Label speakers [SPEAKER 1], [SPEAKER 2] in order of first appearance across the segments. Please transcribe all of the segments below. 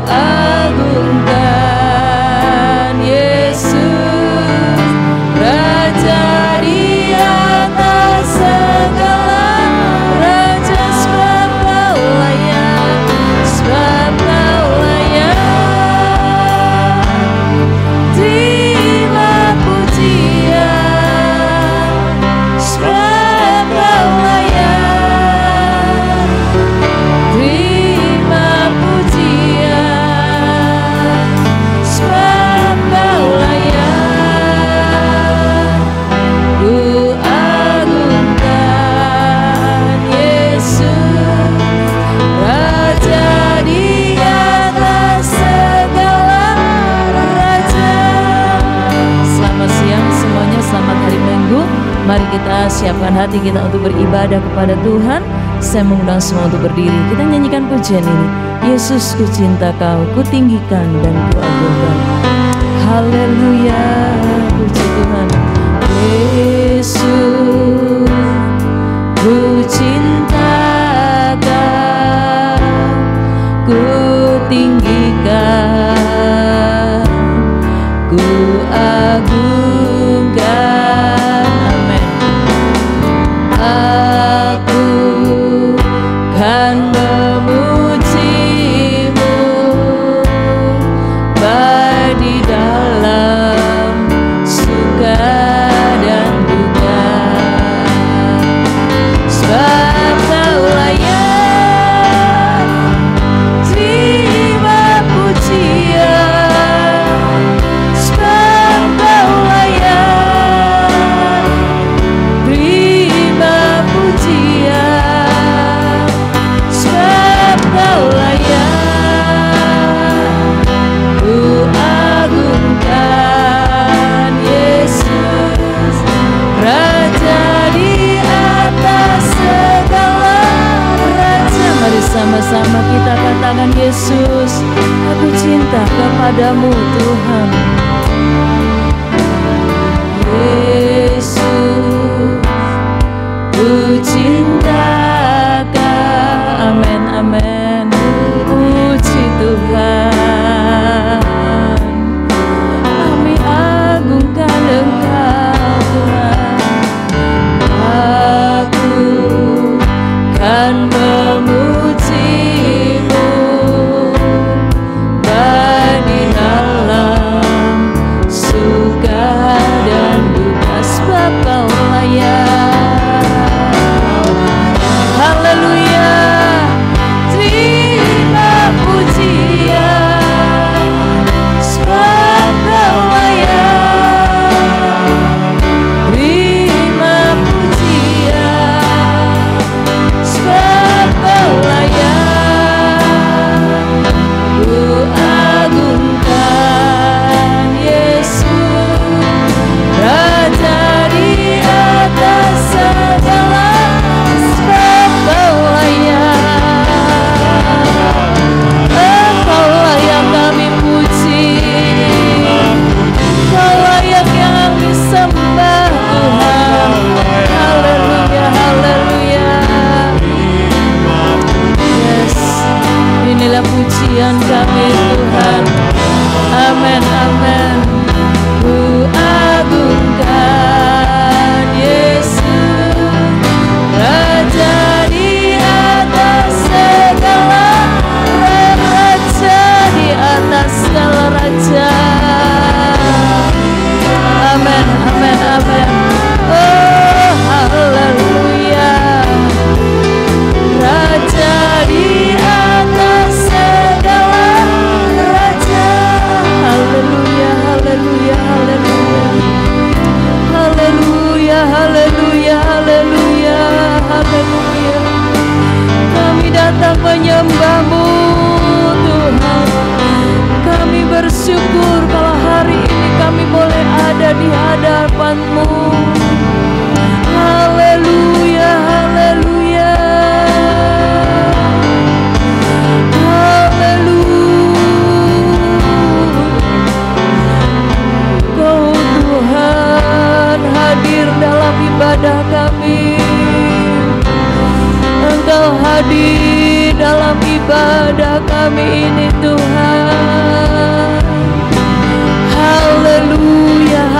[SPEAKER 1] agungkan Yesus, Raja di atas segala raja, sebab Kau layak, sebab Kau layak. Terima pujian, sebab Kau layak. Terima pujian, sebab Kau layak. Ku agungkan Yesus, Raja di atas segala raja. Selamat siang semuanya, selamat hari Minggu. Mari kita siapkan hati kita untuk beribadah kepada Tuhan. Saya mengundang semua untuk berdiri. Kita nyanyikan pujian ini. Yesus, ku cinta Kau, ku tinggikan dan ku agungkan. Haleluya, puji Tuhan. Yesus, ku cinta Kau, ku tinggikan, ku agungkan. Amin. Aku kan memuji-Mu, baik di dalam suka dan duka, sebab Kau layak. Terima pujian, sebab Kau layak. Terima pujian, sebab Kau layak. Ku agungkan Yesus, Raja di atas segala raja. Mari sama-sama kita katakan, Yesus, aku cinta kepadamu Tuhan. Yesus, ku cinta Kau. Amin, amin. Puji Tuhan. Kami agungkan Engkau Tuhan. Aku kan memuji-Mu, baik di dalam suka dan duka, sebab Kau layak. Haleluya. Terima pujian, sebab Kau layak. Terima pujian, sebab Kau layak. Ku agungkan Yesus, Raja di atas segala, sebab Kau layak. Engkau layak kami puji, Kau layak yang disembah Tuhan. Haleluya, haleluya. Yes, inilah pujian kami Tuhan. Amin, amin. Ku agungkan Yesus, Raja di atas segala raja, di atas segala raja. Amin, amin, amin. Oh, haleluya. Raja di atas segala raja. Haleluya, haleluya.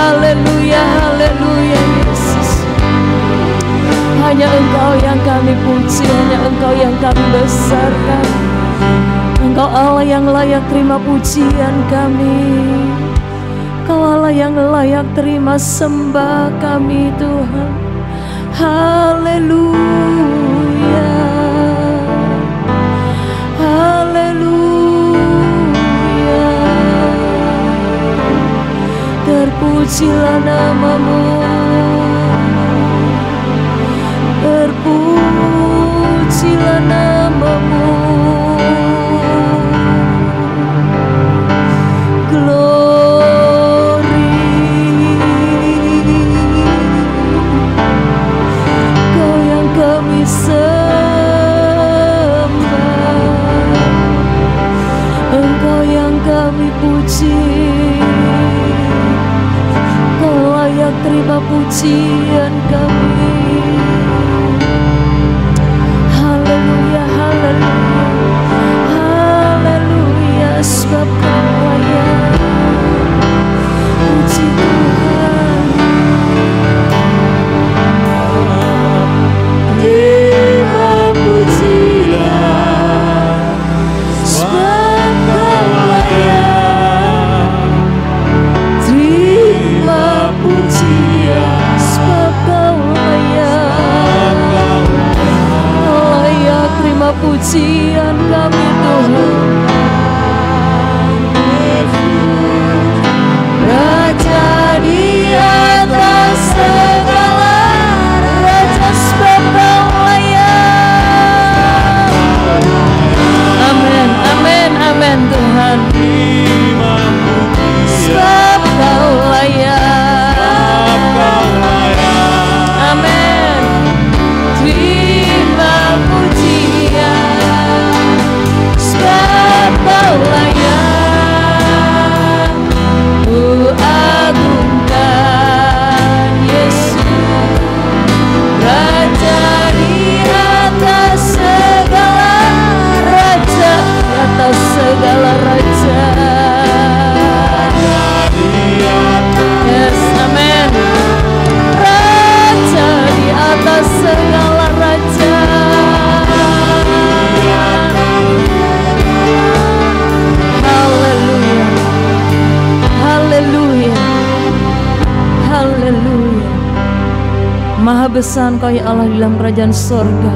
[SPEAKER 1] Haleluya, haleluya Yesus. Hanya Engkau yang kami puji, hanya Engkau yang kami besarkan. Engkau Allah yang layak terima pujian kami. Engkau Allah yang layak terima sembah kami Tuhan. Haleluya, haleluya. Terpujilah nama-Mu, terpujilah nama-Mu. Kau yang kami sembah, Engkau yang kami puji. Kau layak terima pujian kami. Haleluya, haleluya, haleluya. Sebab Kau layak puji Tuhan. Terima pujian, sebab Kau layak. Terima pujian, sebab Kau layak. Layak terima pujian kami Tuhan. Raja di atas segala raja, sebab Kau layak. Amin, amin, amin Tuhan. Sebab Kau layak. Amin. Terima pujian, sebab Kau layak. Ku agungkan Yesus, Raja di atas segala raja, di atas segala raja. Yes, amen. Raja di atas segala raja. Haleluya, haleluya, haleluya. Maha besar Engkau ya Allah di dalam kerajaan sorga.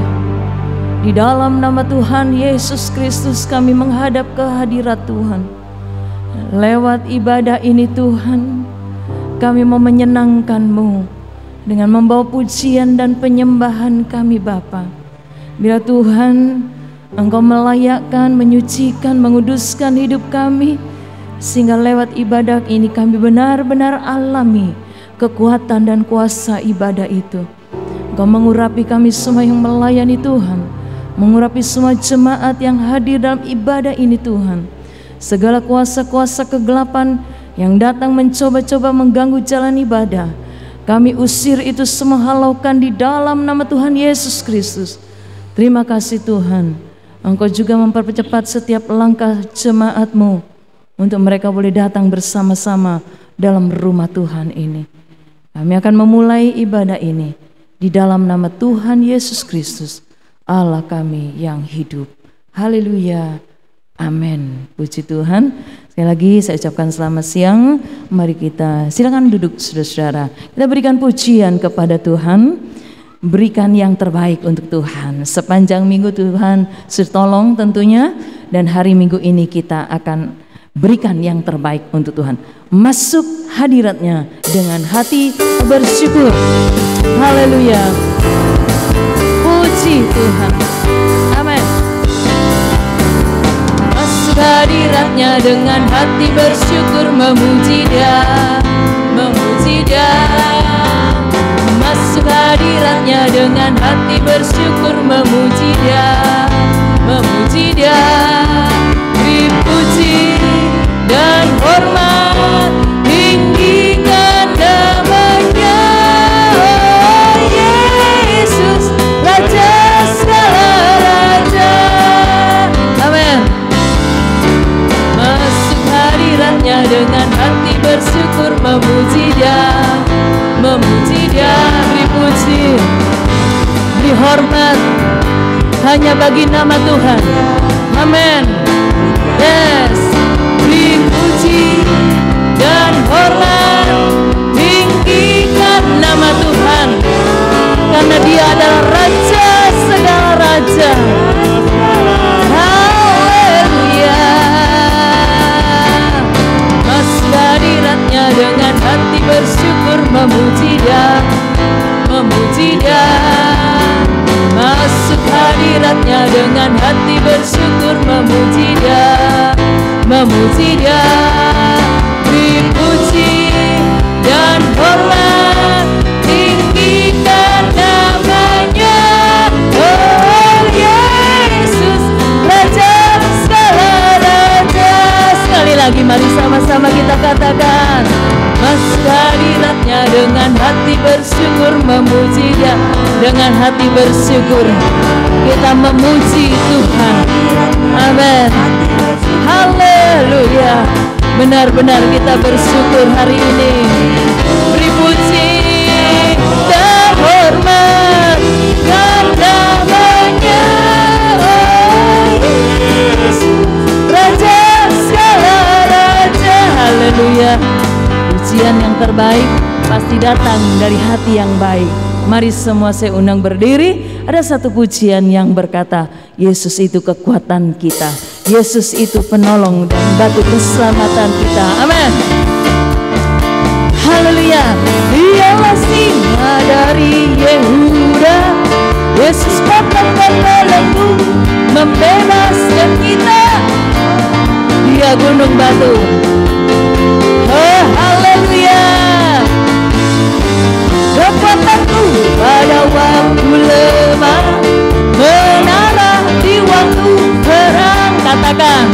[SPEAKER 1] Di dalam nama Tuhan Yesus Kristus kami menghadap ke hadirat Tuhan. Lewat ibadah ini Tuhan, kami mau menyenangkan-Mu dengan membawa pujian dan penyembahan kami Bapa. Bila Tuhan Engkau melayakkan, menyucikan, menguduskan hidup kami, sehingga lewat ibadah ini kami benar-benar alami kekuatan dan kuasa ibadah itu. Engkau mengurapi kami semua yang melayani Tuhan, mengurapi semua jemaat yang hadir dalam ibadah ini Tuhan. Segala kuasa-kuasa kegelapan yang datang mencoba-coba mengganggu jalan ibadah, kami usir itu semua, halaukan di dalam nama Tuhan Yesus Kristus. Terima kasih Tuhan, Engkau juga mempercepat setiap langkah jemaat-Mu untuk mereka boleh datang bersama-sama dalam rumah Tuhan ini. Kami akan memulai ibadah ini di dalam nama Tuhan Yesus Kristus, Allah kami yang hidup. Haleluya, amin. Puji Tuhan. Sekali lagi saya ucapkan selamat siang. Mari kita silakan duduk saudara-saudara. Kita berikan pujian kepada Tuhan. Berikan yang terbaik untuk Tuhan. Sepanjang minggu Tuhan sudah tolong tentunya, dan hari Minggu ini kita akan berikan yang terbaik untuk Tuhan. Masuk hadiratnya dengan hati bersyukur. Haleluya. Puji Tuhan. Amin. Masuk hadiratnya dengan hati bersyukur, memuji Dia, memuji Dia. Masuk hadiratnya dengan hati bersyukur, memuji Dia, memuji Dia. Beri puji dan hormat, tinggikan nama-Nya. Oh Yesus, Raja segala raja. Amin. Masuk hadiratnya dengan hati bersyukur, memuji Dia, memuji Dia. Beri puji, beri hormat hanya bagi nama Tuhan. Amin. Yes, beri puji dan hormat, tinggikan nama Tuhan, karena Dia adalah Raja segala raja. Haleluya. Masuk hadiratnya dengan hati bersyukur, memuji Dia, memuji Dia. Masuk hadiratnya dengan hati bersyukur, memuji Dia, memuji Dia. Beri puji dan hormat, tinggikan namanya. Oh Yesus, Raja segala raja. Sekali lagi mari sama-sama kita katakan, masuk hadiratnya dengan hati bersyukur, memuji Dia. Dengan hati bersyukur kita memuji Tuhan. Amin. Haleluya. Benar-benar kita bersyukur hari ini. Beri puji dan hormat dan namanya. Oh Yesus, Raja segala raja. Haleluya. Pujian yang terbaik pasti datang dari hati yang baik. Mari semua saya undang berdiri. Ada satu pujian yang berkata, Yesus itu kekuatan kita, Yesus itu penolong dan batu keselamatan kita. Amin. Haleluya. Dialah singa dari Yehuda, Yesus patahkan belenggu, membebaskan kita. Dia gunung batu. Oh haleluya. Kekuatanku pada waktu lemah, menara di waktu perang. Katakan,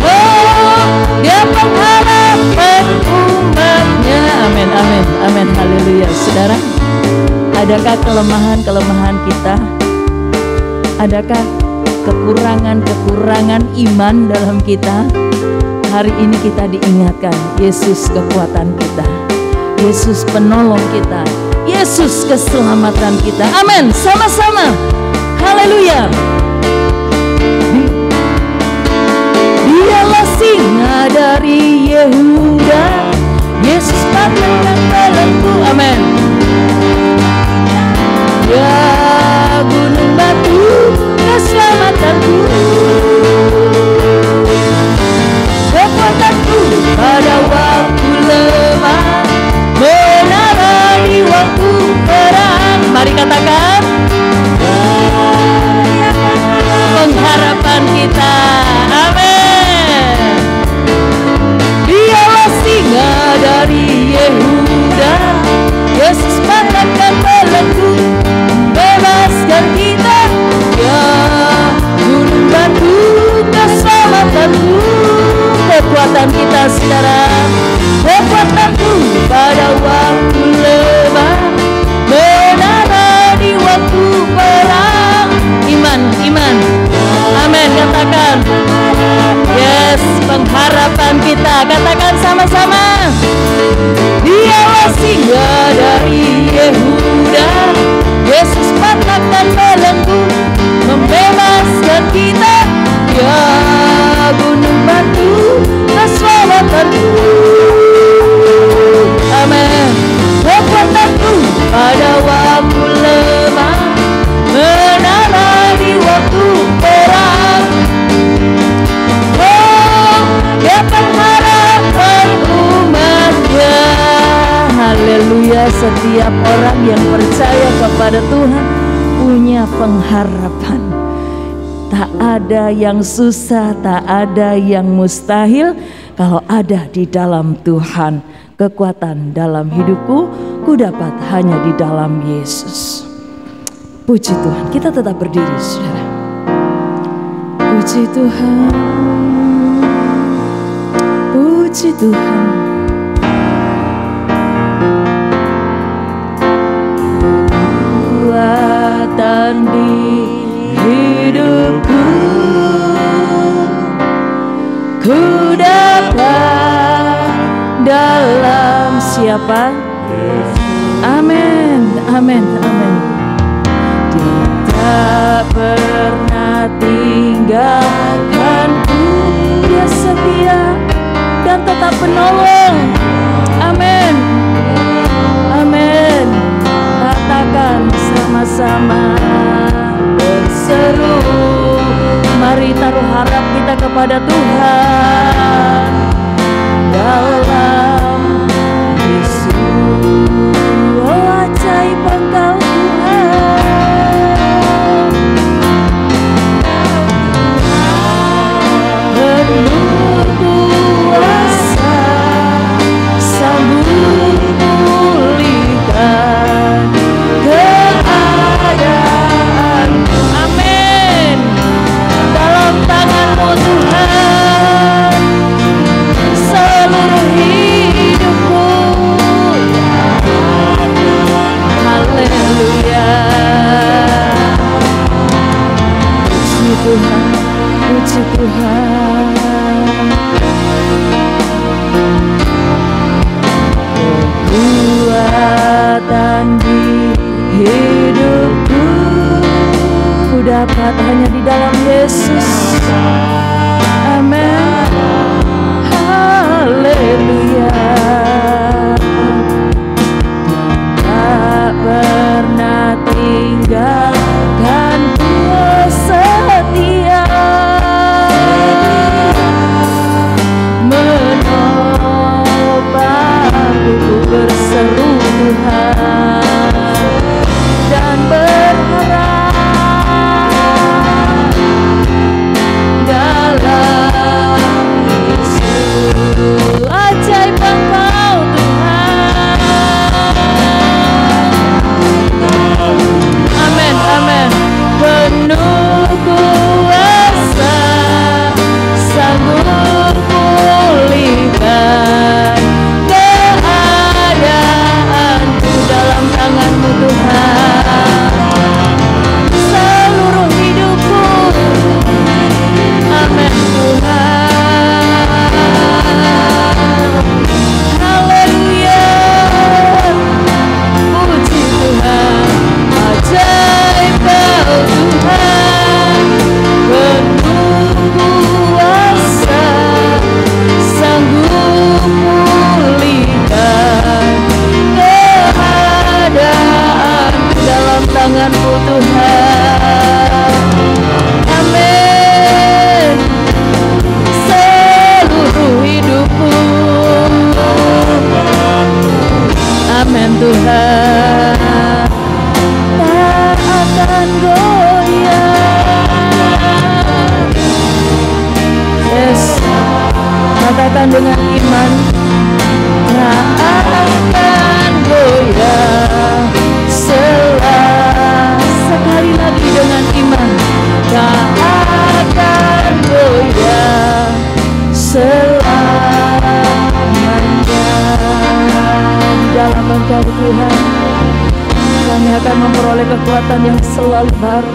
[SPEAKER 1] oh Dia pengharapan umatnya. Amin, amin, amin. Haleluya. Saudara, adakah kelemahan-kelemahan kita? Adakah kekurangan-kekurangan iman dalam kita? Hari ini kita diingatkan, Yesus kekuatan kita, Yesus penolong kita, Yesus keselamatan kita. Amin. Sama-sama. Haleluya. Dialah singa dari Yehuda, Yesus patahkan belenggu. Amin. Ya gunung batu keselamatanku, kekuatanku pada waktu lemah, menara di waktu perang. Mari katakan, pengharapan kita. Amin. Dialah singa dari Yehuda, Yesus patahkan belenggu, bebaskan kita. Ya gunung batu keselamatanku, kekuatan kita saudara, kekuatanku pada waktu lemah, menara di waktu perang. Iman, iman. Amin. Katakan, yes, pengharapan kita. Katakan sama-sama. Dialah singa dari Yehuda, Yesus patahkan belenggu, membebaskan kita. Ya gunung batu keselamatanku. Amin. Kekuatanku pada waktu lemah, menara di waktu perang. Oh, Dia pengharapan umatnya. Haleluya. Setiap orang yang percaya kepada Tuhan punya pengharapan. Tak ada yang susah, tak ada yang mustahil kalau ada di dalam Tuhan. Kekuatan dalam hidupku ku dapat hanya di dalam Yesus. Puji Tuhan. Kita tetap berdiri saudara. Puji Tuhan, puji Tuhan. Kekuatan di hidupku, ku dapat dalam siapa? Amin, amin, amin. Dia tak pernah tinggalkanku, Dia setia dan tetap penolong. Amin, amin. Katakan sama-sama berseru, mari taruh harap kita kepada Tuhan dalam Yesus. Oh, ajaib Engkau Tuhan, penuh kuasa, sanggup pulihkan keadaan. Amin. Dalam tangan-Mu Tuhan seluruh hidupku. Haleluya. Puji Tuhan, puji Tuhan. Kekuatan di hidupku ku dapat hanya di dalam Yesus. Amin. Haleluya. Tak pernah tinggalkanku, setia menopangku. Ku berseru Tuhan dan berharap dalam Yesus. Ajaib Engkau Tuhan. Amin, amin. Penuh kuasa, sanggup pulihkan keadaanku. Dalam tangan-Mu Tuhan seluruh hidupku. Amin Tuhan. Haleluya. Puji Tuhan. Ajaib Kau Tuhan, penuh kuasa, sanggup pulihkan keadaan. Dalam tangan-Mu Tuhan. Amin. Seluruh hidupku. Amin Tuhan. Tak akan goyah. Yes. Katakan dengan iman. Tak akan goyah. Sekali lagi dengan iman. Tak akan goyah selamanya. Dalam Engkau Tuhan kami akan memperoleh kekuatan yang selalu baru.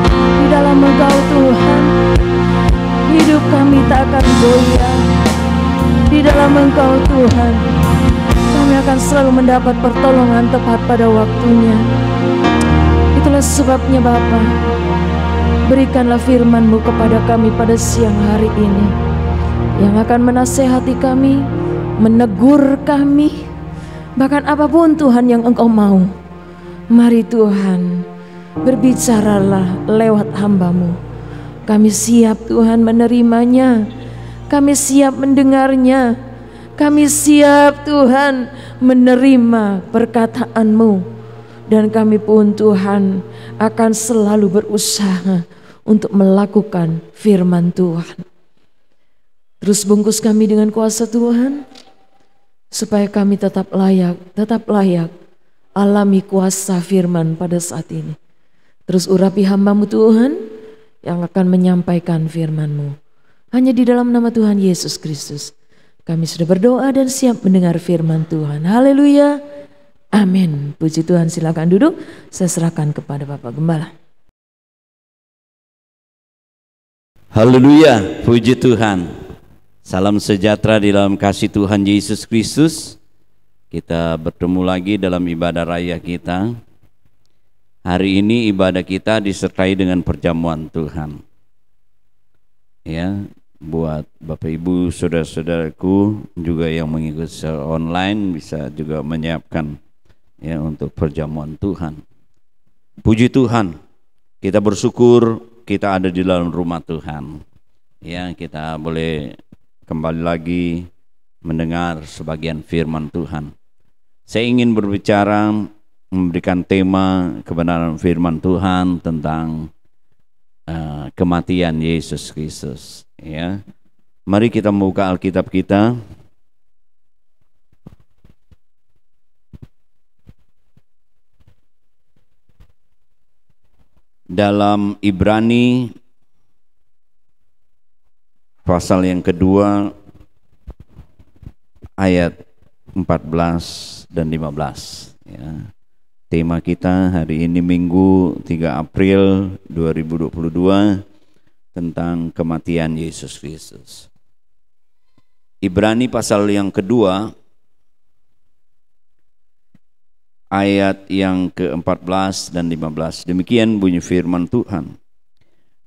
[SPEAKER 1] Di dalam Engkau Tuhan hidup kami tak akan goyah. Di dalam Engkau Tuhan kami akan selalu mendapat pertolongan tepat pada waktunya. Itulah sebabnya Bapa, berikanlah firman-Mu kepada kami pada siang hari ini, yang akan menasehati kami, menegur kami, bahkan apapun Tuhan yang Engkau mau. Mari Tuhan, berbicaralah lewat hamba-Mu. Kami siap Tuhan menerimanya, kami siap mendengarnya, kami siap Tuhan menerima perkataan-Mu. Dan kami pun Tuhan akan selalu berusaha untuk melakukan firman Tuhan. Terus bungkus kami dengan kuasa Tuhan, supaya kami tetap layak alami kuasa firman pada saat ini. Terus urapi hamba-Mu Tuhan yang akan menyampaikan firman-Mu. Hanya di dalam nama Tuhan Yesus Kristus kami sudah berdoa dan siap mendengar firman Tuhan. Haleluya. Amin. Puji Tuhan, silakan duduk. Saya serahkan kepada Bapak Gembala.
[SPEAKER 2] Haleluya, puji Tuhan. Salam sejahtera di dalam kasih Tuhan Yesus Kristus. Kita bertemu lagi dalam ibadah raya kita. Hari ini ibadah kita disertai dengan perjamuan Tuhan. Ya, buat Bapak Ibu, saudara-saudaraku juga yang mengikuti secara online bisa juga menyiapkan ya untuk perjamuan Tuhan. Puji Tuhan, kita bersyukur kita ada di dalam rumah Tuhan. Ya, kita boleh kembali lagi mendengar sebagian firman Tuhan. Saya ingin berbicara, memberikan tema kebenaran firman Tuhan tentang kematian Yesus Kristus. Ya, mari kita membuka Alkitab kita. Dalam Ibrani pasal yang kedua ayat 14 dan 15 ya. Tema kita hari ini Minggu 3 April 2022 tentang kematian Yesus Kristus. Ibrani pasal yang kedua ayat yang ke-14 dan 15. Demikian bunyi firman Tuhan.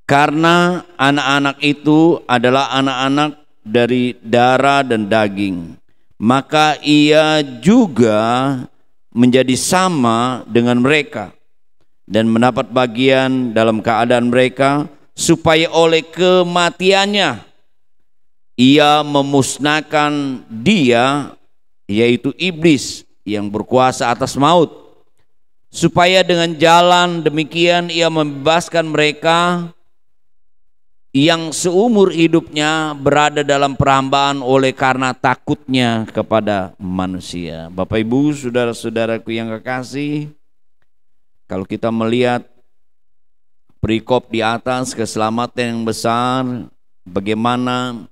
[SPEAKER 2] Karena anak-anak itu adalah anak-anak dari darah dan daging, maka ia juga menjadi sama dengan mereka dan mendapat bagian dalam keadaan mereka, supaya oleh kematiannya ia memusnahkan dia, yaitu iblis yang berkuasa atas maut, supaya dengan jalan demikian ia membebaskan mereka yang seumur hidupnya berada dalam perhambaan oleh karena takutnya kepada manusia. Bapak Ibu, saudara-saudaraku yang kekasih, kalau kita melihat perikop di atas keselamatan yang besar, bagaimana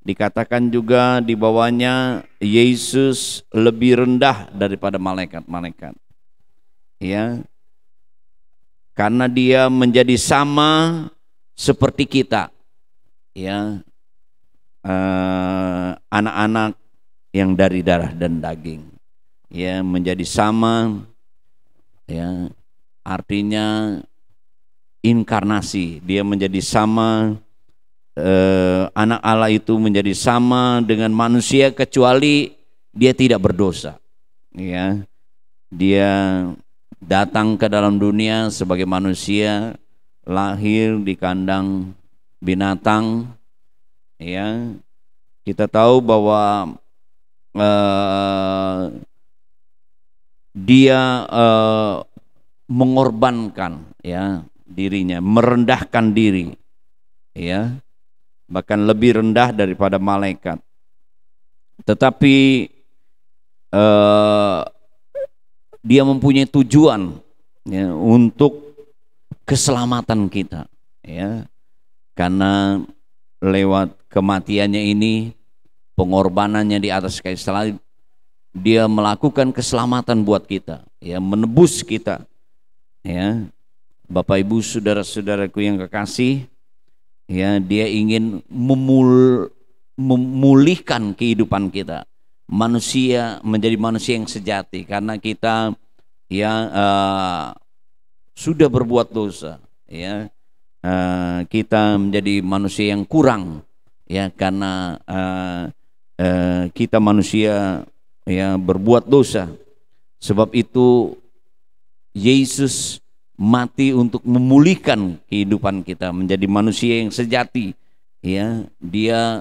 [SPEAKER 2] dikatakan juga di bawahnya Yesus lebih rendah daripada malaikat-malaikat. Ya, karena dia menjadi sama seperti kita, ya, anak-anak yang dari darah dan daging, ya, menjadi sama, ya, artinya inkarnasi. Dia menjadi sama, anak Allah itu menjadi sama dengan manusia kecuali dia tidak berdosa, ya. Dia datang ke dalam dunia sebagai manusia, lahir di kandang binatang, ya. Kita tahu bahwa dia mengorbankan ya dirinya, merendahkan diri, ya, bahkan lebih rendah daripada malaikat. Tetapi dia mempunyai tujuan ya, untuk keselamatan kita, ya, karena lewat kematiannya ini, pengorbanannya di atas kayu salib, dia melakukan keselamatan buat kita, ya, menebus kita, ya. Bapak Ibu, saudara-saudaraku yang kekasih, ya, dia ingin memulihkan kehidupan kita, manusia menjadi manusia yang sejati, karena kita ya sudah berbuat dosa, ya, kita menjadi manusia yang kurang, ya, karena kita manusia ya berbuat dosa. Sebab itu Yesus mati untuk memulihkan kehidupan kita menjadi manusia yang sejati, ya. Dia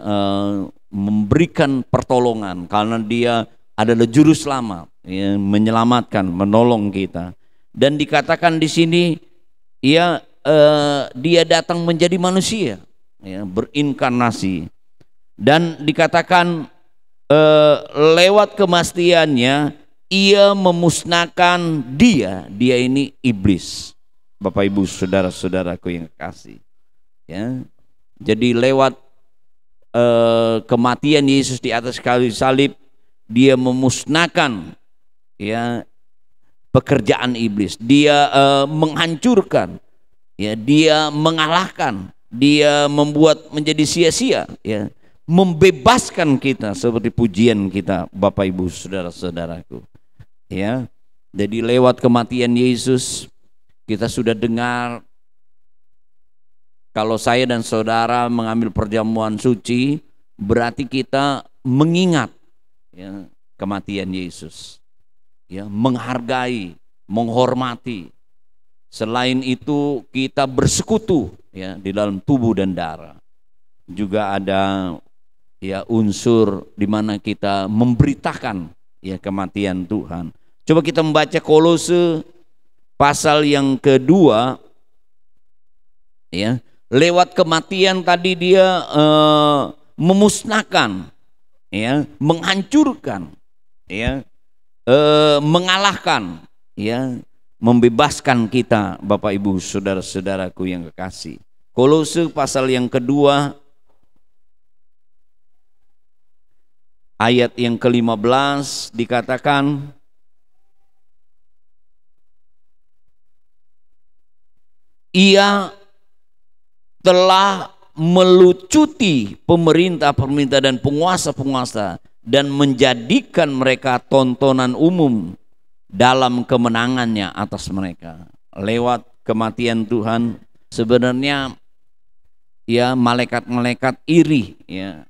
[SPEAKER 2] memberikan pertolongan karena dia adalah juru selamat, ya, menyelamatkan, menolong kita. Dan dikatakan di sini, ya, dia datang menjadi manusia, ya, berinkarnasi. Dan dikatakan lewat kematiannya ia memusnahkan dia ini iblis. Bapak Ibu, saudara-saudaraku yang kekasih, ya. Jadi lewat kematian Yesus di atas kayu salib, dia memusnahkan, ya, pekerjaan iblis. Dia menghancurkan, ya, dia mengalahkan, dia membuat menjadi sia-sia, ya, membebaskan kita seperti pujian kita Bapak Ibu saudara-saudaraku. Ya. Jadi lewat kematian Yesus kita sudah dengar, kalau saya dan saudara mengambil perjamuan suci berarti kita mengingat ya, kematian Yesus. Ya, menghargai, menghormati. Selain itu kita bersekutu ya di dalam tubuh dan darah. Juga ada ya unsur di mana kita memberitakan ya kematian Tuhan. Coba kita membaca Kolose pasal yang kedua ya. Lewat kematian tadi dia memusnahkan ya, menghancurkan ya, mengalahkan ya, membebaskan kita Bapak Ibu saudara-saudaraku yang kekasih. Kolose pasal yang kedua ayat yang ke-15 dikatakan, ia telah melucuti pemerintah-pemerintah dan penguasa-penguasa dan menjadikan mereka tontonan umum dalam kemenangannya atas mereka. Lewat kematian Tuhan sebenarnya ya malaikat-malaikat iri ya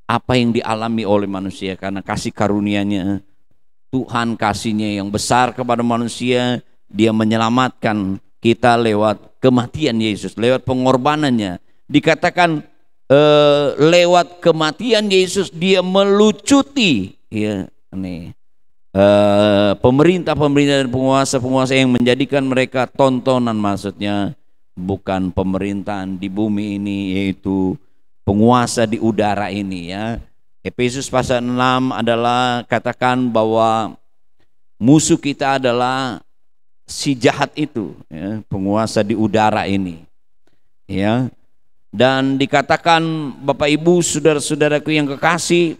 [SPEAKER 2] apa yang dialami oleh manusia karena kasih karunia-Nya. Tuhan kasihnya yang besar kepada manusia, dia menyelamatkan kita lewat kematian Yesus, lewat pengorbanannya. Dikatakan lewat kematian Yesus dia melucuti ya nih pemerintah-pemerintah dan penguasa-penguasa yang menjadikan mereka tontonan, maksudnya bukan pemerintahan di bumi ini, yaitu penguasa di udara ini ya. Efesus pasal 6 adalah katakan bahwa musuh kita adalah si jahat itu ya, penguasa di udara ini ya. Dan dikatakan Bapak Ibu saudara-saudaraku yang kekasih,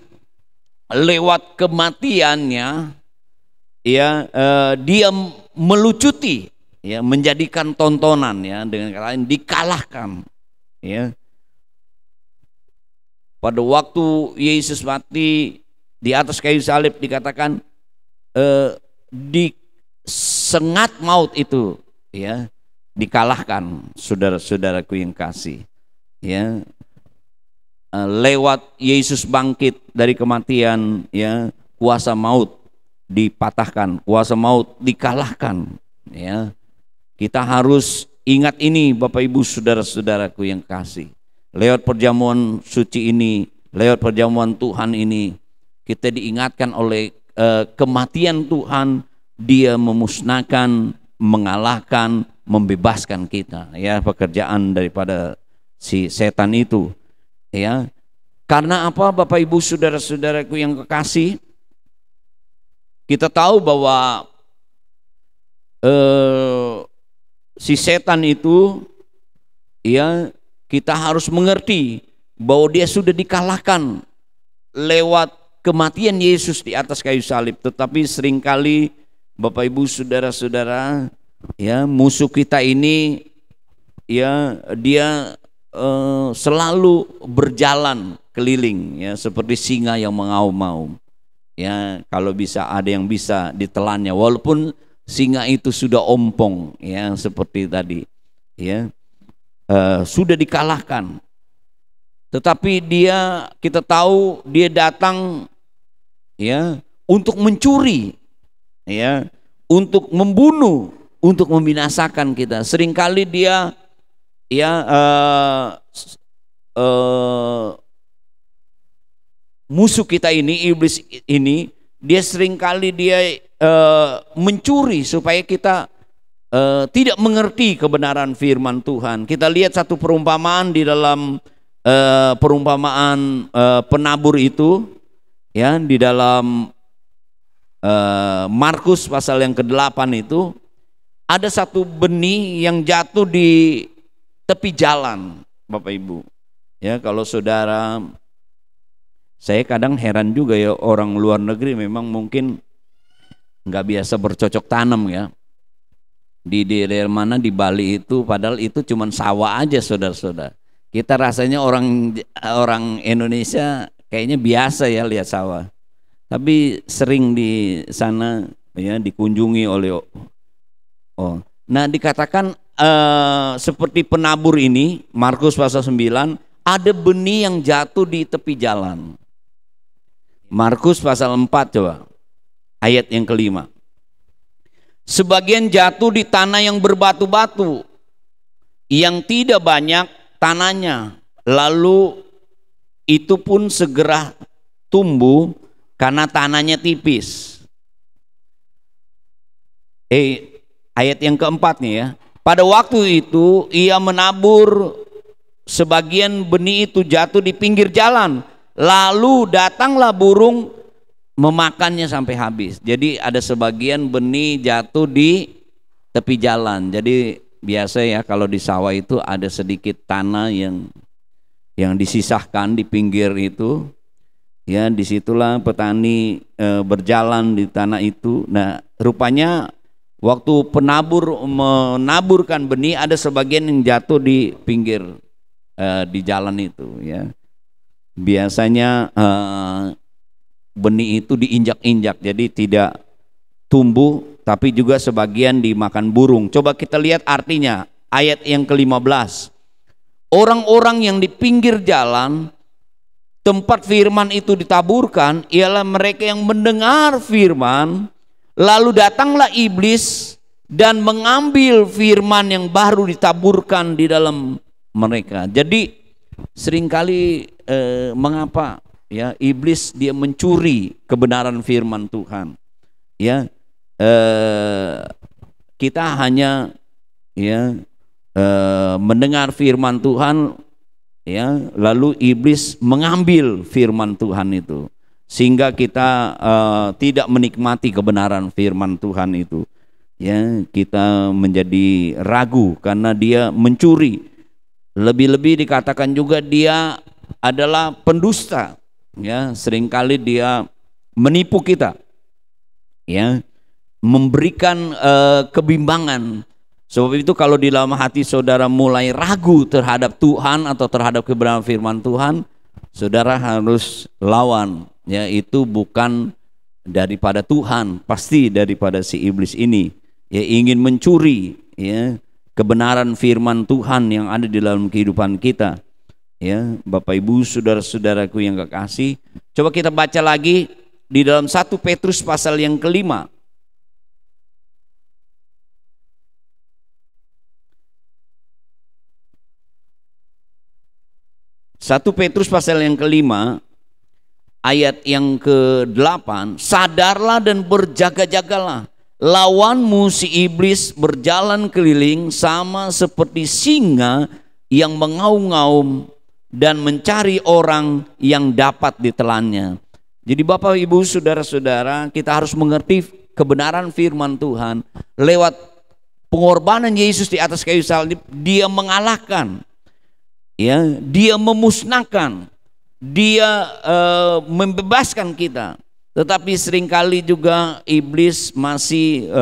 [SPEAKER 2] lewat kematiannya ya dia melucuti ya, menjadikan tontonan ya, dengan kata lain dikalahkan ya. Pada waktu Yesus mati di atas kayu salib dikatakan sengat maut itu ya dikalahkan saudara-saudaraku yang kasih ya. Lewat Yesus bangkit dari kematian ya, kuasa maut dipatahkan, kuasa maut dikalahkan ya. Kita harus ingat ini Bapak Ibu saudara-saudaraku yang kasih. Lewat perjamuan suci ini, lewat perjamuan Tuhan ini, kita diingatkan oleh kematian Tuhan. Dia memusnahkan, mengalahkan, membebaskan kita ya, pekerjaan daripada si setan itu ya. Karena apa Bapak Ibu saudara-saudaraku yang kekasih, kita tahu bahwa si setan itu ya, kita harus mengerti bahwa dia sudah dikalahkan lewat kematian Yesus di atas kayu salib. Tetapi seringkali Bapak Ibu saudara-saudara ya, musuh kita ini ya, dia selalu berjalan keliling ya, seperti singa yang mengaum-ngaum ya. Kalau bisa ada yang bisa ditelannya, walaupun singa itu sudah ompong ya, seperti tadi ya, sudah dikalahkan. Tetapi dia, kita tahu dia datang ya untuk mencuri ya, untuk membunuh, untuk membinasakan kita. Seringkali dia ya musuh kita ini, iblis ini, dia seringkali dia mencuri supaya kita tidak mengerti kebenaran firman Tuhan. Kita lihat satu perumpamaan di dalam perumpamaan penabur itu ya, di dalam Markus pasal yang ke-8 itu ada satu benih yang jatuh di tepi jalan Bapak Ibu ya. Kalau saudara, saya kadang heran juga ya, orang luar negeri memang mungkin nggak biasa bercocok tanam ya. Di daerah mana di Bali itu, padahal itu cuman sawah aja saudara-saudara. Kita rasanya orang Indonesia kayaknya biasa ya lihat sawah. Tapi sering di sana ya dikunjungi oleh Nah, dikatakan seperti penabur ini, Markus pasal 9, ada benih yang jatuh di tepi jalan. Markus pasal 4 coba, ayat yang kelima. Sebagian jatuh di tanah yang berbatu-batu, yang tidak banyak tanahnya, lalu itu pun segera tumbuh karena tanahnya tipis. Ayat yang keempat nih ya. Pada waktu itu ia menabur, sebagian benih itu jatuh di pinggir jalan, lalu datanglah burung memakannya sampai habis. Jadi ada sebagian benih jatuh di tepi jalan. Jadi biasa ya kalau di sawah itu ada sedikit tanah yang disisahkan di pinggir itu. Ya, disitulah petani berjalan di tanah itu. Nah, rupanya waktu penabur menaburkan benih, ada sebagian yang jatuh di pinggir di jalan itu. Ya, biasanya benih itu diinjak-injak, jadi tidak tumbuh, tapi juga sebagian dimakan burung. Coba kita lihat artinya, ayat yang ke-15. Orang-orang yang di pinggir jalan tempat firman itu ditaburkan ialah mereka yang mendengar firman, lalu datanglah iblis dan mengambil firman yang baru ditaburkan di dalam mereka. Jadi seringkali mengapa ya iblis dia mencuri kebenaran firman Tuhan? Ya, kita hanya ya mendengar firman Tuhan, ya, lalu iblis mengambil firman Tuhan itu, sehingga kita tidak menikmati kebenaran firman Tuhan itu. Ya, kita menjadi ragu karena dia mencuri. Lebih-lebih dikatakan juga dia adalah pendusta. Ya, seringkali dia menipu kita. Ya, memberikan kebimbangan. Sebab itu kalau di dalam hati saudara mulai ragu terhadap Tuhan atau terhadap kebenaran firman Tuhan, saudara harus lawan. Ya, itu bukan daripada Tuhan, pasti daripada si iblis ini. Ya, ingin mencuri ya kebenaran firman Tuhan yang ada di dalam kehidupan kita. Ya, Bapak Ibu, saudara-saudaraku yang kekasih, coba kita baca lagi di dalam 1 Petrus pasal yang ke-5. 1 Petrus pasal yang ke-5 ayat yang ke-8, sadarlah dan berjaga-jagalah, lawanmu si iblis berjalan keliling sama seperti singa yang mengaum-ngaum dan mencari orang yang dapat ditelannya. Jadi Bapak Ibu saudara-saudara, kita harus mengerti kebenaran firman Tuhan. Lewat pengorbanan Yesus di atas kayu salib, dia mengalahkan, ya, dia memusnahkan, dia membebaskan kita. Tetapi seringkali juga iblis masih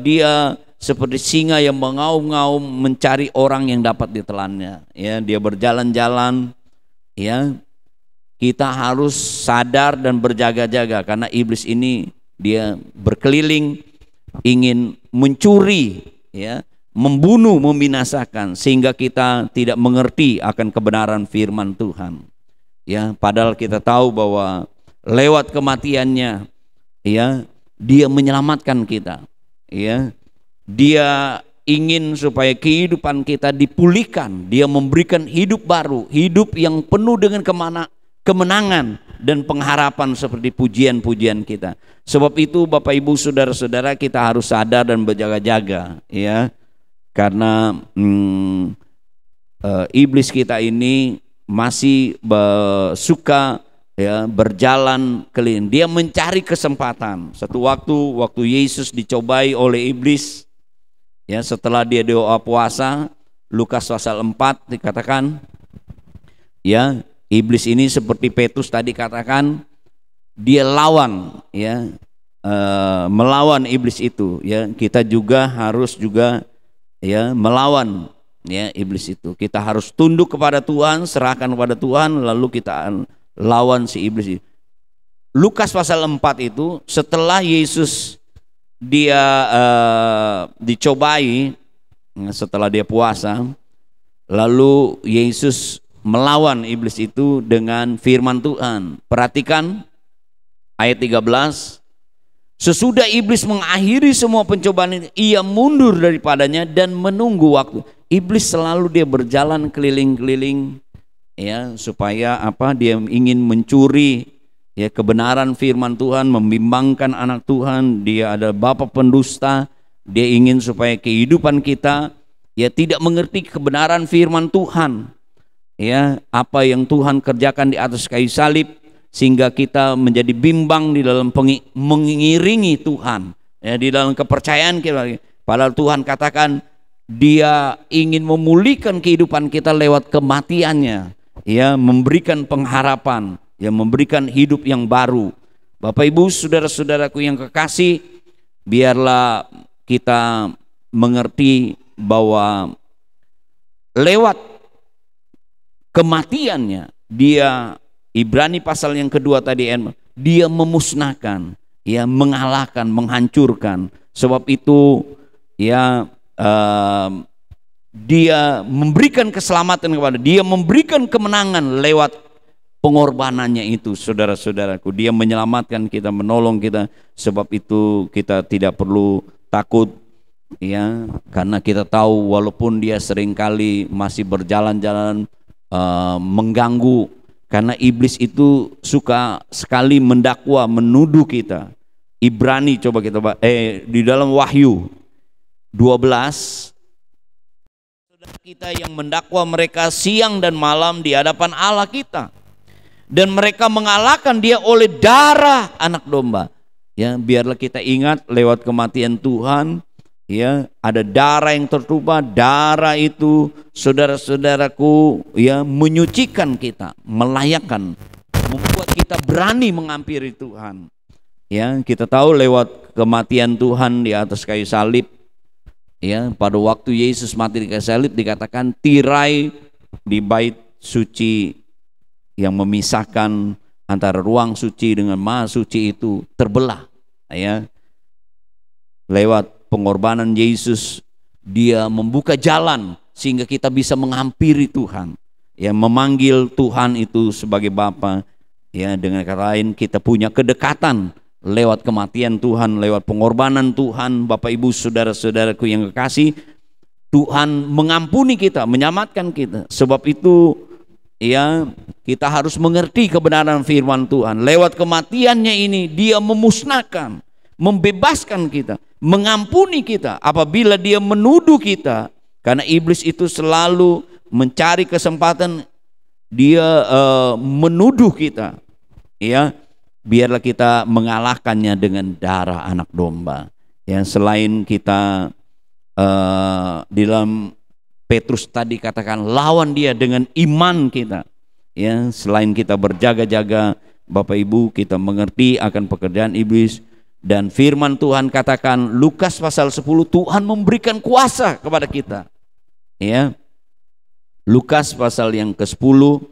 [SPEAKER 2] dia seperti singa yang mengaum-ngaum mencari orang yang dapat ditelannya. Ya, dia berjalan-jalan. Ya, kita harus sadar dan berjaga-jaga karena iblis ini dia berkeliling ingin mencuri, ya, membunuh, membinasakan, sehingga kita tidak mengerti akan kebenaran firman Tuhan. Ya, padahal kita tahu bahwa lewat kematiannya, ya, dia menyelamatkan kita. Ya, dia ingin supaya kehidupan kita dipulihkan. Dia memberikan hidup baru, hidup yang penuh dengan kemenangan dan pengharapan seperti pujian-pujian kita. Sebab itu Bapak Ibu saudara-saudara, kita harus sadar dan berjaga-jaga, ya. Karena iblis kita ini masih suka, ya, berjalan keliling. Dia mencari kesempatan. Satu waktu Yesus dicobai oleh iblis, ya, setelah dia doa puasa, Lukas pasal 4 dikatakan, ya, iblis ini seperti Petrus tadi katakan, dia lawan, ya, melawan iblis itu. Ya, kita juga harus juga, ya, melawan, ya iblis itu. Kita harus tunduk kepada Tuhan, serahkan kepada Tuhan, lalu kita lawan si iblis itu. Lukas pasal 4 itu setelah Yesus dia dicobai, setelah dia puasa, lalu Yesus melawan iblis itu dengan firman Tuhan. Perhatikan ayat 13. Sesudah iblis mengakhiri semua pencobaan itu, ia mundur daripadanya dan menunggu waktu. Iblis selalu dia berjalan keliling-keliling, ya, supaya apa? Dia ingin mencuri, ya, kebenaran firman Tuhan, membimbangkan anak Tuhan. Dia ada bapa pendusta. Dia ingin supaya kehidupan kita, ya, tidak mengerti kebenaran firman Tuhan, ya, apa yang Tuhan kerjakan di atas kayu salib, sehingga kita menjadi bimbang di dalam mengiringi Tuhan, ya, di dalam kepercayaan kita. Padahal Tuhan katakan Dia ingin memulihkan kehidupan kita lewat kematiannya, ya, memberikan pengharapan, ya, memberikan hidup yang baru. Bapak Ibu, saudara-saudaraku yang kekasih, biarlah kita mengerti bahwa lewat kematiannya Dia, Ibrani pasal yang kedua tadi, Dia memusnahkan, ya, mengalahkan, menghancurkan. Sebab itu, ya, Dia memberikan keselamatan kepada, Dia memberikan kemenangan lewat pengorbanannya itu, saudara-saudaraku. Dia menyelamatkan kita, menolong kita. Sebab itu kita tidak perlu takut, ya, karena kita tahu walaupun dia seringkali masih berjalan-jalan mengganggu, karena iblis itu suka sekali mendakwa, menuduh kita. Ibrani, coba kita di dalam Wahyu 12, saudara kita yang mendakwa mereka siang dan malam di hadapan Allah kita, dan mereka mengalahkan dia oleh darah anak domba. Ya, biarlah kita ingat lewat kematian Tuhan, ya, ada darah yang tertumpah. Darah itu, saudara-saudaraku, ya, menyucikan kita, melayakkan, membuat kita berani menghampiri Tuhan. Ya, kita tahu lewat kematian Tuhan di atas kayu salib, ya, pada waktu Yesus mati di kayu salib dikatakan tirai di bait suci yang memisahkan antara ruang suci dengan maha suci itu terbelah, ya. Lewat pengorbanan Yesus, Dia membuka jalan sehingga kita bisa menghampiri Tuhan, ya, memanggil Tuhan itu sebagai Bapa, ya. Dengan kata lain, kita punya kedekatan lewat kematian Tuhan, lewat pengorbanan Tuhan. Bapak Ibu saudara-saudaraku yang kekasih, Tuhan mengampuni kita, menyelamatkan kita. Sebab itu, ya, kita harus mengerti kebenaran firman Tuhan. Lewat kematiannya ini Dia memusnahkan, membebaskan kita, mengampuni kita apabila Dia menuduh kita. Karena iblis itu selalu mencari kesempatan dia menuduh kita, ya. Biarlah kita mengalahkannya dengan darah anak domba. Ya, selain kita di dalam Petrus tadi katakan lawan dia dengan iman kita. Ya, selain kita berjaga-jaga, Bapak Ibu, kita mengerti akan pekerjaan iblis. Dan firman Tuhan katakan, Lukas pasal 10, Tuhan memberikan kuasa kepada kita. Ya, Lukas pasal yang ke-10,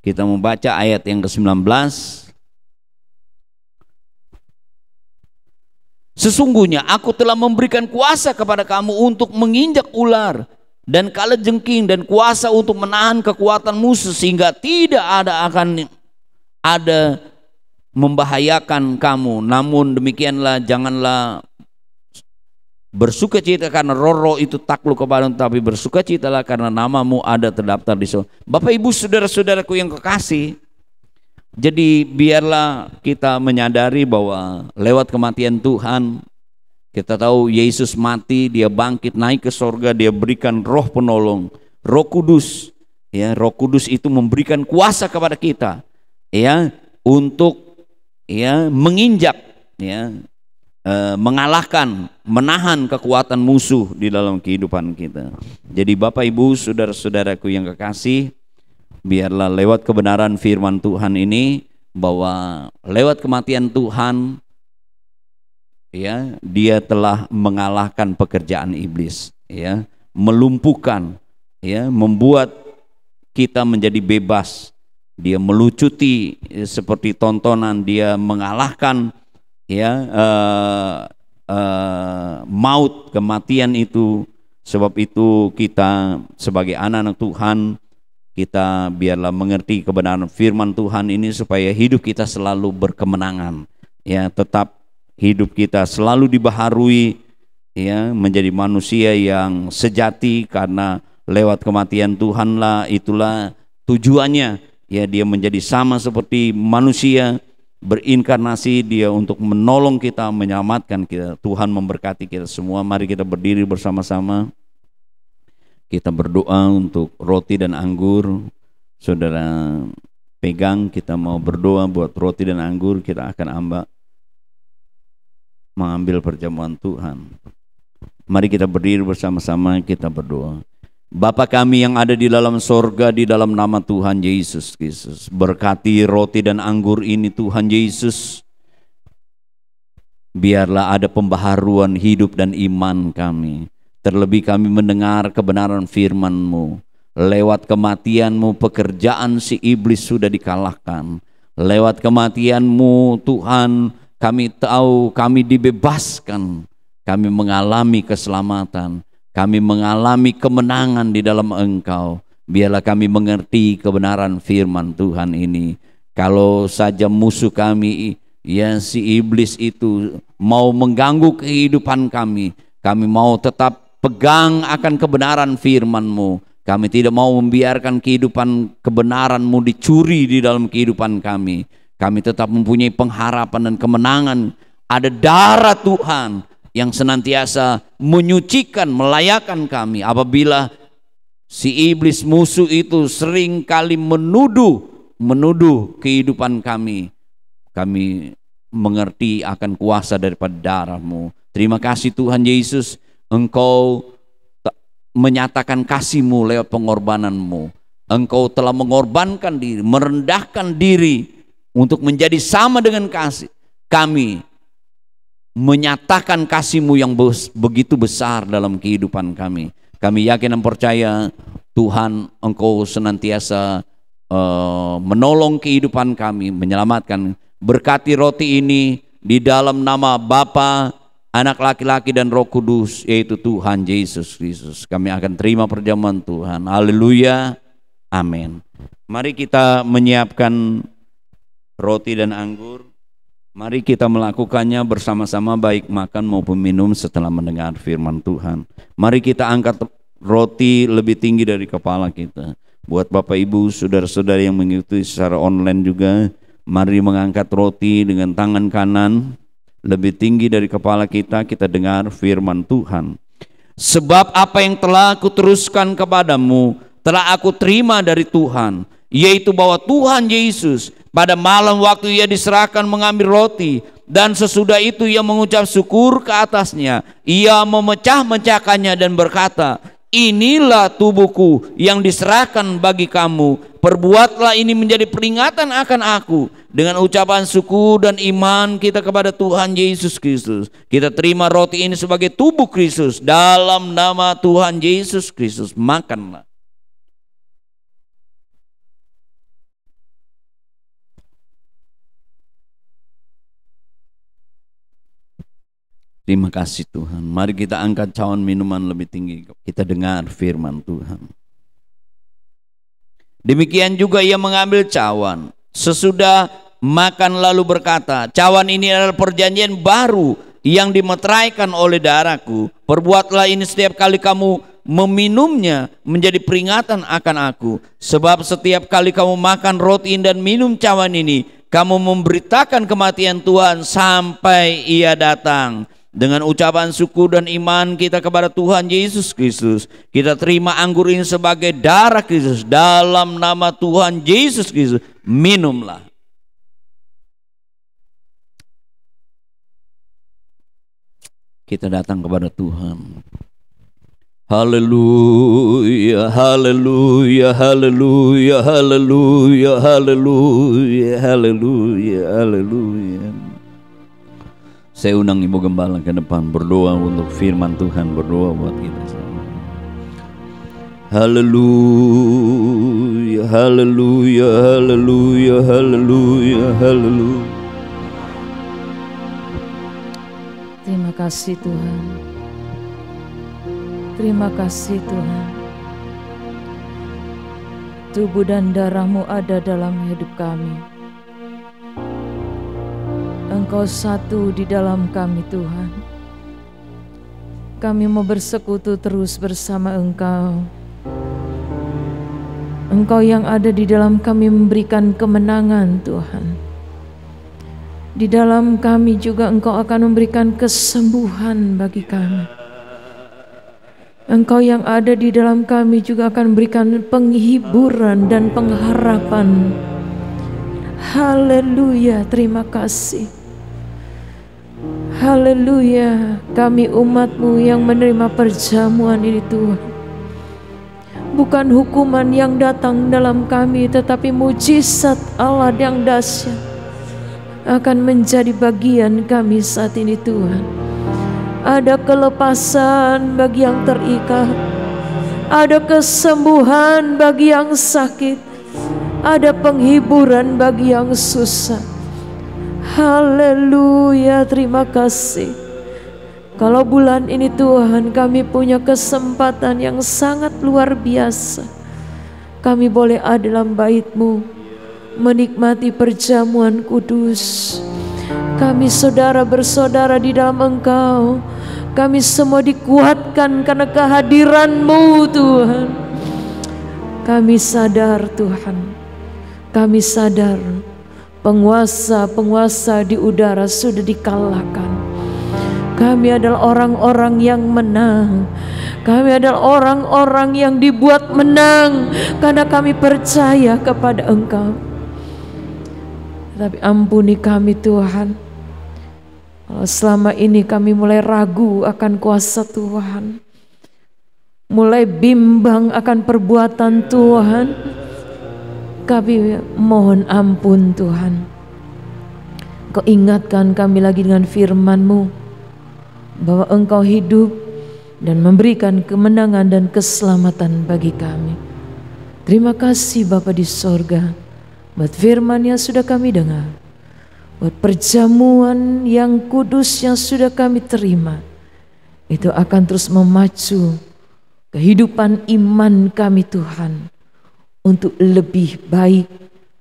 [SPEAKER 2] kita membaca ayat yang ke-19. Sesungguhnya aku telah memberikan kuasa kepada kamu untuk menginjak ular dan kalajengking, dan kuasa untuk menahan kekuatan musuh, sehingga tidak akan ada membahayakan kamu. Namun demikianlah, janganlah bersukacita karena roh-roh itu takluk kepadamu, tapi bersukacitalah karena namamu ada terdaftar di surga. Bapak Ibu saudara-saudaraku yang kekasih, jadi biarlah kita menyadari bahwa lewat kematian Tuhan, kita tahu Yesus mati, Dia bangkit naik ke surga, Dia berikan roh penolong, Roh Kudus. Ya, Roh Kudus itu memberikan kuasa kepada kita, ya, untuk, ya, menginjak, ya, mengalahkan, menahan kekuatan musuh di dalam kehidupan kita. Jadi Bapak Ibu saudara-saudaraku yang kekasih, biarlah lewat kebenaran firman Tuhan ini, bahwa lewat kematian Tuhan, ya, Dia telah mengalahkan pekerjaan iblis. ya, melumpuhkan, ya, membuat kita menjadi bebas. Dia melucuti seperti tontonan, dia mengalahkan, ya, maut, kematian itu. Sebab itu kita sebagai anak-anak Tuhan, kita biarlah mengerti kebenaran firman Tuhan ini supaya hidup kita selalu berkemenangan, ya, tetap hidup kita selalu dibaharui, ya, menjadi manusia yang sejati, karena lewat kematian Tuhanlah itulah tujuannya, ya, dia menjadi sama seperti manusia, berinkarnasi dia untuk menolong kita, menyelamatkan kita. Tuhan memberkati kita semua. Mari kita berdiri bersama-sama. Kita berdoa untuk roti dan anggur. Saudara pegang, kita mau berdoa buat roti dan anggur. Kita akan mengambil perjamuan Tuhan. Mari kita berdiri bersama-sama, kita berdoa. Bapa kami yang ada di dalam sorga, di dalam nama Tuhan Yesus Kristus, berkati roti dan anggur ini Tuhan Yesus. Biarlah ada pembaharuan hidup dan iman kami. Terlebih kami mendengar kebenaran firman-Mu. Lewat kematian-Mu pekerjaan si iblis sudah dikalahkan. Lewat kematian-Mu Tuhan, kami tahu kami dibebaskan. Kami mengalami keselamatan. Kami mengalami kemenangan di dalam Engkau. Biarlah kami mengerti kebenaran firman Tuhan ini. Kalau saja musuh kami, ya, si iblis itu mau mengganggu kehidupan kami, kami mau tetap pegang akan kebenaran firman-Mu. Kami tidak mau membiarkan kebenaran-Mu dicuri di dalam kehidupan kami. Kami tetap mempunyai pengharapan dan kemenangan. Ada darah Tuhan yang senantiasa menyucikan, melayakkan kami. Apabila si iblis musuh itu sering kali menuduh kehidupan kami, kami mengerti akan kuasa daripada darah-Mu. Terima kasih Tuhan Yesus, Engkau menyatakan kasih-Mu lewat pengorbanan-Mu. Engkau telah mengorbankan diri, merendahkan diri untuk menjadi sama dengan kasih kami, menyatakan kasih-Mu yang begitu besar dalam kehidupan kami. Kami yakin dan percaya Tuhan, Engkau senantiasa menolong kehidupan kami, menyelamatkan. Berkati roti ini di dalam nama Bapa, Anak laki-laki dan Roh Kudus, yaitu Tuhan Yesus Kristus. Kami akan terima perjamuan Tuhan. Haleluya, amin. Mari kita menyiapkan roti dan anggur. Mari kita melakukannya bersama-sama, baik makan maupun minum setelah mendengar firman Tuhan. Mari kita angkat roti lebih tinggi dari kepala kita. Buat Bapak Ibu, saudara-saudara yang mengikuti secara online juga, mari mengangkat roti dengan tangan kanan lebih tinggi dari kepala kita. Kita dengar firman Tuhan. Sebab apa yang telah aku teruskan kepadamu telah aku terima dari Tuhan, yaitu bahwa Tuhan Yesus pada malam waktu ia diserahkan mengambil roti, dan sesudah itu ia mengucap syukur ke atasnya, ia memecah-mecahkannya dan berkata, inilah tubuhku yang diserahkan bagi kamu, perbuatlah ini menjadi peringatan akan aku. Dengan ucapan syukur dan iman kita kepada Tuhan Yesus Kristus, kita terima roti ini sebagai tubuh Kristus. Dalam nama Tuhan Yesus Kristus, makanlah. Terima kasih Tuhan. Mari kita angkat cawan minuman lebih tinggi. Kita dengar firman Tuhan. Demikian juga ia mengambil cawan sesudah makan lalu berkata, cawan ini adalah perjanjian baru yang dimeteraikan oleh darahku. Perbuatlah ini setiap kali kamu meminumnya menjadi peringatan akan aku. Sebab setiap kali kamu makan roti dan minum cawan ini, kamu memberitakan kematian Tuhan sampai ia datang. Dengan ucapan syukur dan iman kita kepada Tuhan Yesus Kristus, kita terima anggur ini sebagai darah Kristus. Dalam nama Tuhan Yesus Kristus, minumlah. Kita datang kepada Tuhan. Haleluya, haleluya, haleluya, haleluya, haleluya, haleluya, haleluya. Saya undang Ibu Gembala ke depan berdoa untuk firman Tuhan, berdoa buat kita semua. Haleluya, haleluya, haleluya, haleluya, haleluya.
[SPEAKER 1] Terima kasih Tuhan. Terima kasih Tuhan. Tubuh dan darah-Mu ada dalam hidup kami. Engkau satu di dalam kami Tuhan. Kami mau bersekutu terus bersama Engkau. Engkau yang ada di dalam kami memberikan kemenangan Tuhan. Di dalam kami juga Engkau akan memberikan kesembuhan bagi kami. Engkau yang ada di dalam kami juga akan memberikan penghiburan dan pengharapan. Haleluya, terima kasih. Haleluya, kami umat-Mu yang menerima perjamuan ini Tuhan. Bukan hukuman yang datang dalam kami, tetapi mujizat Allah yang dahsyat akan menjadi bagian kami saat ini Tuhan. Ada kelepasan bagi yang terikat, ada kesembuhan bagi yang sakit, ada penghiburan bagi yang susah. Haleluya, terima kasih. Kalau bulan ini Tuhan kami punya kesempatan yang sangat luar biasa. Kami boleh ada dalam bait-Mu, menikmati perjamuan kudus. Kami saudara bersaudara di dalam Engkau. Kami semua dikuatkan karena kehadiran-Mu Tuhan. Kami sadar Tuhan, kami sadar penguasa-penguasa di udara sudah dikalahkan. Kami adalah orang-orang yang menang. Kami adalah orang-orang yang dibuat menang karena kami percaya kepada Engkau. Tapi ampuni kami Tuhan, kalau selama ini kami mulai ragu akan kuasa Tuhan, mulai bimbang akan perbuatan Tuhan. Kami mohon ampun Tuhan. Kau ingatkan kami lagi dengan firman-Mu bahwa Engkau hidup dan memberikan kemenangan dan keselamatan bagi kami. Terima kasih Bapa di sorga buat firman yang sudah kami dengar, buat perjamuan yang kudus yang sudah kami terima. Itu akan terus memacu kehidupan iman kami Tuhan untuk lebih baik,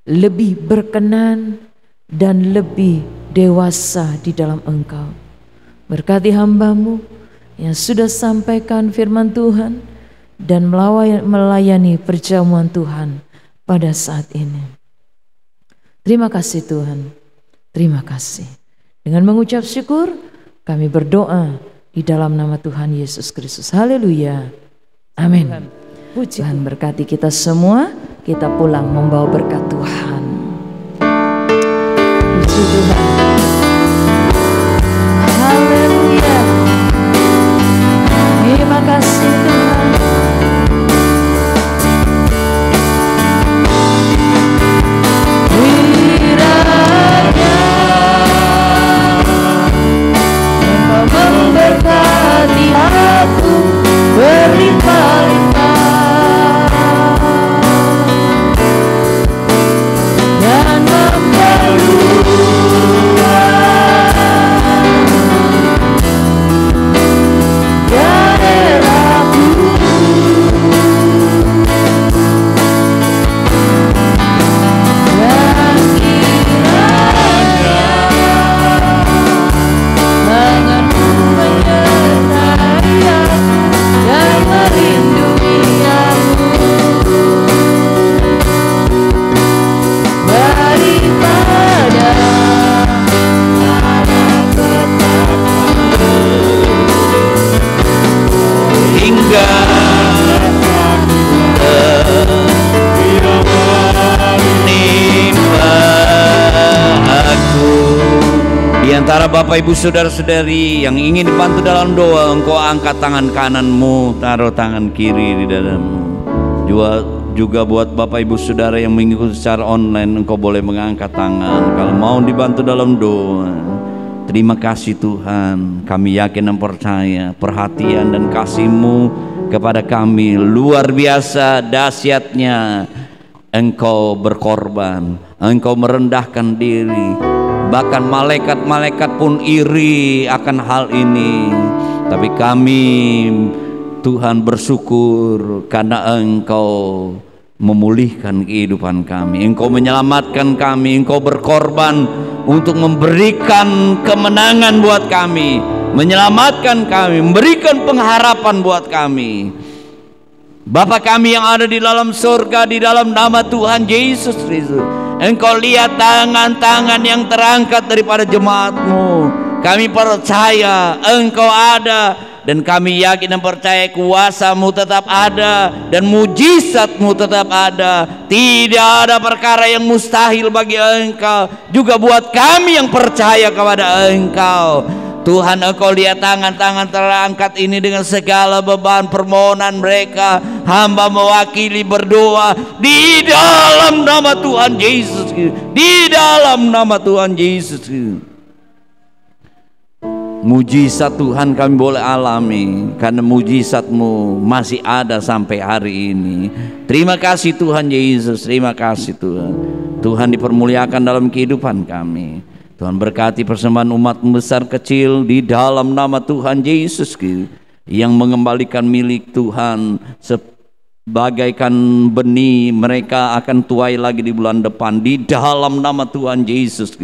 [SPEAKER 1] lebih berkenan, dan lebih dewasa di dalam Engkau. Berkati hamba-Mu yang sudah sampaikan firman Tuhan dan melayani perjamuan Tuhan pada saat ini. Terima kasih Tuhan, terima kasih. Dengan mengucap syukur kami berdoa di dalam nama Tuhan Yesus Kristus. Haleluya, amin. Tuhan berkati kita semua, kita pulang membawa berkat Tuhan. Puji Tuhan. Haleluya. Terima kasih Tuhan. Kiranya Engkau memberkati aku berlimpah-limpah dan
[SPEAKER 2] antara Bapak Ibu Saudara-saudari yang ingin dibantu dalam doa, engkau angkat tangan kananmu, taruh tangan kiri di dalammu. Juga buat Bapak Ibu Saudara yang mengikuti secara online, engkau boleh mengangkat tangan kalau mau dibantu dalam doa. Terima kasih Tuhan, kami yakin dan percaya perhatian dan kasih-Mu kepada kami. Luar biasa dahsyatnya Engkau berkorban, Engkau merendahkan diri. Bahkan malaikat-malaikat pun iri akan hal ini. Tapi kami Tuhan bersyukur karena Engkau memulihkan kehidupan kami, Engkau menyelamatkan kami, Engkau berkorban untuk memberikan kemenangan buat kami, menyelamatkan kami, memberikan pengharapan buat kami. Bapa kami yang ada di dalam surga, di dalam nama Tuhan Yesus Kristus, Engkau lihat tangan-tangan yang terangkat daripada jemaat-Mu. Kami percaya Engkau ada, dan kami yakin dan percaya kuasa-Mu tetap ada dan mujizat-Mu tetap ada. Tidak ada perkara yang mustahil bagi Engkau, juga buat kami yang percaya kepada Engkau. Tuhan, Engkau lihat tangan-tangan terangkat ini dengan segala beban permohonan mereka. Hamba mewakili berdoa di dalam nama Tuhan Yesus, di dalam nama Tuhan Yesus. Mujizat Tuhan kami boleh alami, karena mujizat-Mu masih ada sampai hari ini. Terima kasih Tuhan Yesus, terima kasih Tuhan. Tuhan dipermuliakan dalam kehidupan kami. Tuhan berkati persembahan umat besar kecil di dalam nama Tuhan Yesus, yang mengembalikan milik Tuhan sebagaikan benih, mereka akan tuai lagi di bulan depan di dalam nama Tuhan Yesus.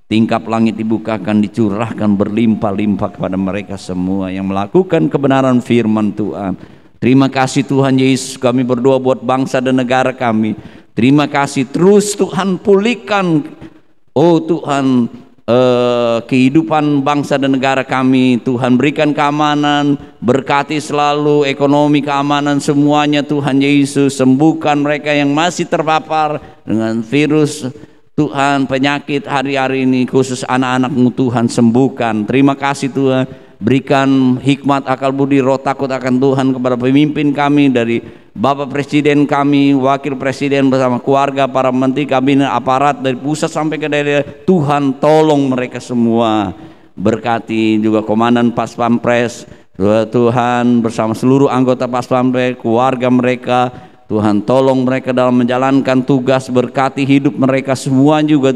[SPEAKER 2] Tingkap langit dibukakan, dicurahkan berlimpah-limpah kepada mereka semua yang melakukan kebenaran firman Tuhan. Terima kasih Tuhan Yesus, kami berdoa buat bangsa dan negara kami. Terima kasih, terus Tuhan pulihkan, oh Tuhan, kehidupan bangsa dan negara kami. Tuhan berikan keamanan, berkati selalu ekonomi, keamanan semuanya Tuhan Yesus. Sembuhkan mereka yang masih terpapar dengan virus Tuhan, penyakit hari-hari ini, khusus anak-anak-Mu Tuhan, sembuhkan. Terima kasih Tuhan, berikan hikmat, akal budi, roh takut akan Tuhan kepada pemimpin kami, dari Bapak Presiden kami, Wakil Presiden bersama keluarga, para menteri, kabinet, aparat dari pusat sampai ke daerah. Tuhan tolong mereka semua, berkati juga Komandan Pas Pampres Tuhan bersama seluruh anggota Pas Pampres, keluarga mereka. Tuhan tolong mereka dalam menjalankan tugas, berkati hidup mereka semua juga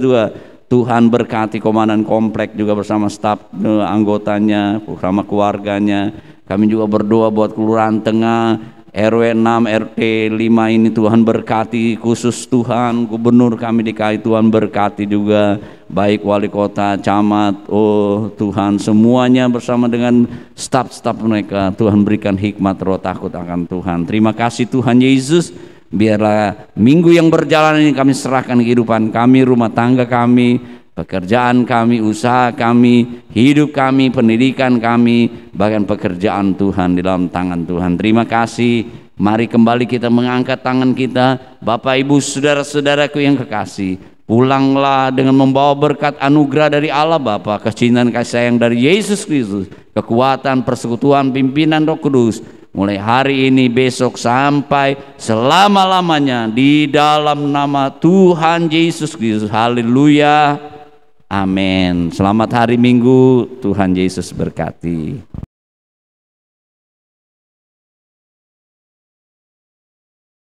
[SPEAKER 2] Tuhan berkati Komandan Komplek juga bersama staf anggotanya, bersama keluarganya. Kami juga berdoa buat Kelurahan Tengah, RW 6, RT 5 ini Tuhan berkati khusus Tuhan. Gubernur kami DKI Tuhan berkati juga, baik wali kota, camat, oh Tuhan, semuanya bersama dengan staf-staf mereka. Tuhan berikan hikmat, roh takut akan Tuhan. Terima kasih Tuhan Yesus. Biarlah minggu yang berjalan ini kami serahkan kehidupan kami, rumah tangga kami, pekerjaan kami, usaha kami, hidup kami, pendidikan kami, bahkan pekerjaan Tuhan di dalam tangan Tuhan. Terima kasih. Mari kembali kita mengangkat tangan kita. Bapak Ibu saudara-saudaraku yang kekasih, pulanglah dengan membawa berkat anugerah dari Allah Bapa, kecintaan kasih sayang dari Yesus Kristus, kekuatan persekutuan pimpinan Roh Kudus, mulai hari ini, besok, sampai selama-lamanya, di dalam nama Tuhan Yesus Kristus. Haleluya, amin. Selamat hari Minggu, Tuhan Yesus berkati.